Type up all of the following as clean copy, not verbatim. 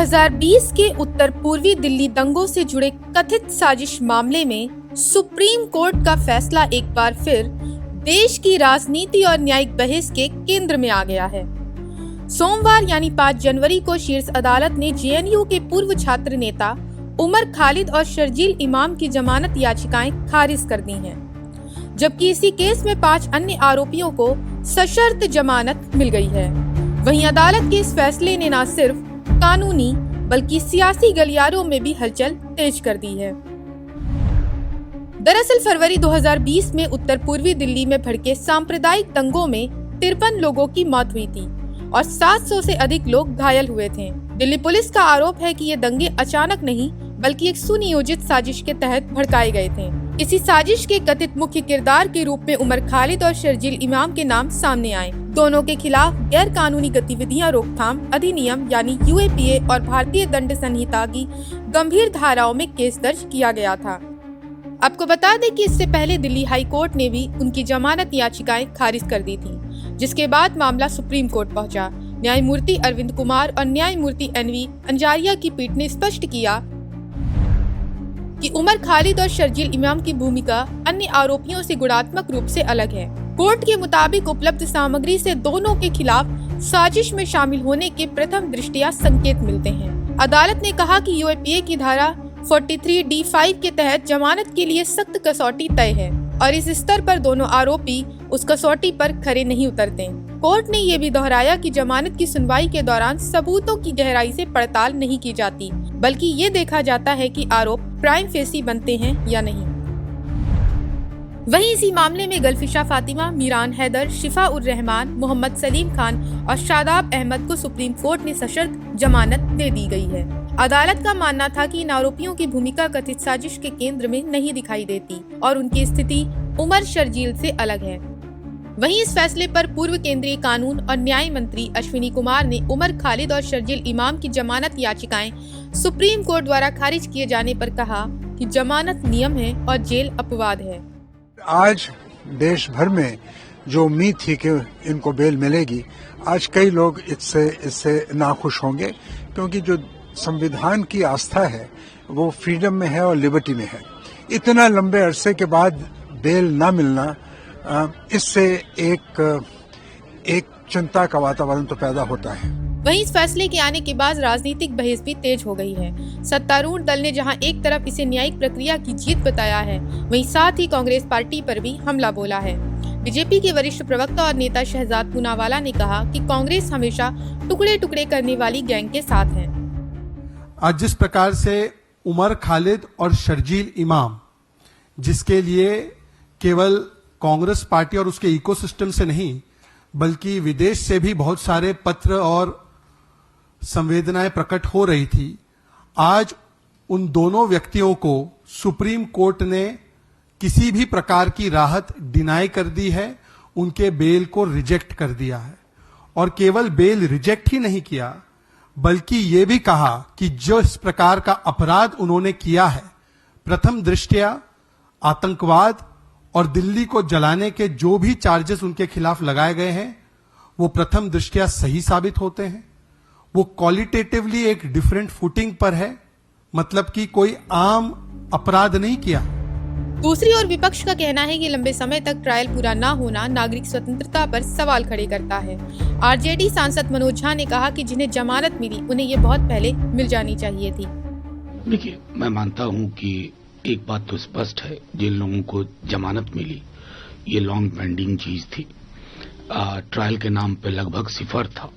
2020 के उत्तर पूर्वी दिल्ली दंगों से जुड़े कथित साजिश मामले में सुप्रीम कोर्ट का फैसला एक बार फिर देश की राजनीति और न्यायिक बहस के केंद्र में आ गया है। सोमवार यानी 5 जनवरी को शीर्ष अदालत ने जेएनयू के पूर्व छात्र नेता उमर खालिद और शर्जील इमाम की जमानत याचिकाएं खारिज कर दी हैं, जबकि इसी केस में 5 अन्य आरोपियों को सशर्त जमानत मिल गई है। वहीं अदालत के इस फैसले ने न सिर्फ कानूनी बल्कि सियासी गलियारों में भी हलचल तेज कर दी है। दरअसल फरवरी 2020 में उत्तर पूर्वी दिल्ली में भड़के सांप्रदायिक दंगों में 53 लोगों की मौत हुई थी और 700 से अधिक लोग घायल हुए थे। दिल्ली पुलिस का आरोप है कि ये दंगे अचानक नहीं बल्कि एक सुनियोजित साजिश के तहत भड़काए गए थे। इसी साजिश के कथित मुख्य किरदार के रूप में उमर खालिद और शर्जील इमाम के नाम सामने आए। दोनों के खिलाफ गैर कानूनी गतिविधियां रोकथाम अधिनियम यानी यूएपीए और भारतीय दंड संहिता की गंभीर धाराओं में केस दर्ज किया गया था। आपको बता दें कि इससे पहले दिल्ली हाई कोर्ट ने भी उनकी जमानत याचिकाएं खारिज कर दी थी, जिसके बाद मामला सुप्रीम कोर्ट पहुंचा। न्यायमूर्ति अरविंद कुमार और न्यायमूर्ति एनवी अंजारिया की पीठ ने स्पष्ट किया कि उमर खालिद और शर्जील इमाम की भूमिका अन्य आरोपियों से गुणात्मक रूप से अलग है। कोर्ट के मुताबिक उपलब्ध सामग्री से दोनों के खिलाफ साजिश में शामिल होने के प्रथम दृष्टया संकेत मिलते हैं। अदालत ने कहा कि यूएपीए की धारा 43D5 के तहत जमानत के लिए सख्त कसौटी तय है और इस स्तर पर दोनों आरोपी उस कसौटी पर खरे नहीं उतरते। कोर्ट ने ये भी दोहराया कि जमानत की सुनवाई के दौरान सबूतों की गहराई से पड़ताल नहीं की जाती, बल्कि ये देखा जाता है कि आरोप प्राइम फेसी बनते हैं या नहीं। वहीं इसी मामले में गल्फिशा फातिमा, मीरान हैदर, शिफा उर रहमान, मोहम्मद सलीम खान और शादाब अहमद को सुप्रीम कोर्ट ने सशर्त जमानत दे दी गई है। अदालत का मानना था कि इन आरोपियों की भूमिका कथित साजिश के केंद्र में नहीं दिखाई देती और उनकी स्थिति उमर शर्जील से अलग है। वहीं इस फैसले पर पूर्व केंद्रीय कानून और न्याय मंत्री अश्विनी कुमार ने उमर खालिद और शर्जील इमाम की जमानत याचिकाएं सुप्रीम कोर्ट द्वारा खारिज किए जाने पर कहा कि जमानत नियम है और जेल अपवाद है। आज देश भर में जो उम्मीद थी कि इनको बेल मिलेगी, आज कई लोग इससे नाखुश होंगे, क्योंकि जो संविधान की आस्था है वो फ्रीडम में है और लिबर्टी में है। इतना लंबे अरसे के बाद बेल ना मिलना, इससे एक चिंता का वातावरण तो पैदा होता है। वहीं इस फैसले के आने के बाद राजनीतिक बहस भी तेज हो गई है। सत्तारूढ़ दल ने जहां एक तरफ इसे न्यायिक प्रक्रिया की जीत बताया है, वहीं साथ ही कांग्रेस पार्टी पर भी हमला बोला है। बीजेपी के वरिष्ठ प्रवक्ता और नेता शहजाद पूनावाला ने कहा कि कांग्रेस हमेशा टुकड़े टुकड़े करने वाली गैंग के साथ है। आज जिस प्रकार से उमर खालिद और शर्जील इमाम, जिसके लिए केवल कांग्रेस पार्टी और उसके इकोसिस्टम से नहीं बल्कि विदेश से भी बहुत सारे पत्र और संवेदनाएं प्रकट हो रही थी, आज उन दोनों व्यक्तियों को सुप्रीम कोर्ट ने किसी भी प्रकार की राहत डिनाई कर दी है, उनके बेल को रिजेक्ट कर दिया है। और केवल बेल रिजेक्ट ही नहीं किया बल्कि ये भी कहा कि जो इस प्रकार का अपराध उन्होंने किया है, प्रथम दृष्टया आतंकवाद और दिल्ली को जलाने के जो भी चार्जेस उनके खिलाफ लगाए गए हैं वो प्रथम दृष्टया सही साबित होते हैं। वो क्वालिटेटिवली एक डिफरेंट फुटिंग पर है, मतलब कि कोई आम अपराध नहीं किया। दूसरी ओर विपक्ष का कहना है कि लंबे समय तक ट्रायल पूरा न होना नागरिक स्वतंत्रता पर सवाल खड़े करता है। आरजेडी सांसद मनोज झा ने कहा कि जिन्हें जमानत मिली उन्हें ये बहुत पहले मिल जानी चाहिए थी। देखिए, मैं मानता हूँ कि एक बात तो स्पष्ट है, जिन लोगों को जमानत मिली ये लॉन्ग पेंडिंग चीज थी। ट्रायल के नाम पे लगभग सिफर था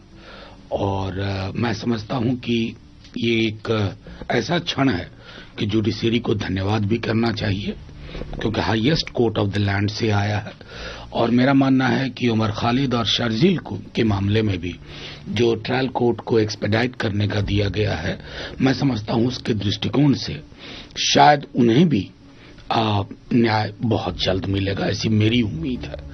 और मैं समझता हूं कि ये एक ऐसा क्षण है कि जुडिशरी को धन्यवाद भी करना चाहिए, क्योंकि highest court of the land से आया है। और मेरा मानना है कि उमर खालिद और शर्जील के मामले में भी जो ट्रायल कोर्ट को एक्सपेडाइट करने का दिया गया है, मैं समझता हूं उसके दृष्टिकोण से शायद उन्हें भी न्याय बहुत जल्द मिलेगा, ऐसी मेरी उम्मीद है।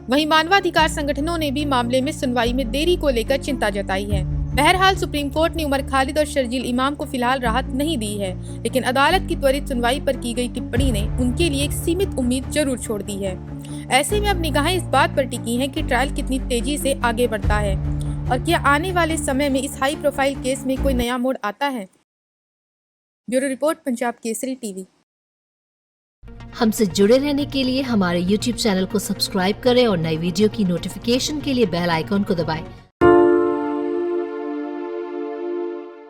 वहीं मानवाधिकार संगठनों ने भी मामले में सुनवाई में देरी को लेकर चिंता जताई है। बहरहाल सुप्रीम कोर्ट ने उमर खालिद और शर्जील इमाम को फिलहाल राहत नहीं दी है, लेकिन अदालत की त्वरित सुनवाई पर की गई टिप्पणी ने उनके लिए एक सीमित उम्मीद जरूर छोड़ दी है। ऐसे में अब निगाहें इस बात पर टिकी हैं कि ट्रायल कितनी तेजी से आगे बढ़ता है। और क्या आने वाले समय में इस हाई प्रोफाइल केस में कोई नया मोड़ आता है? Bureau report, Punjab Kesari TV. हमसे जुड़े रहने के लिए हमारे YouTube चैनल को सब्सक्राइब करें और नई वीडियो की नोटिफिकेशन के लिए बेल आइकॉन को दबाएं।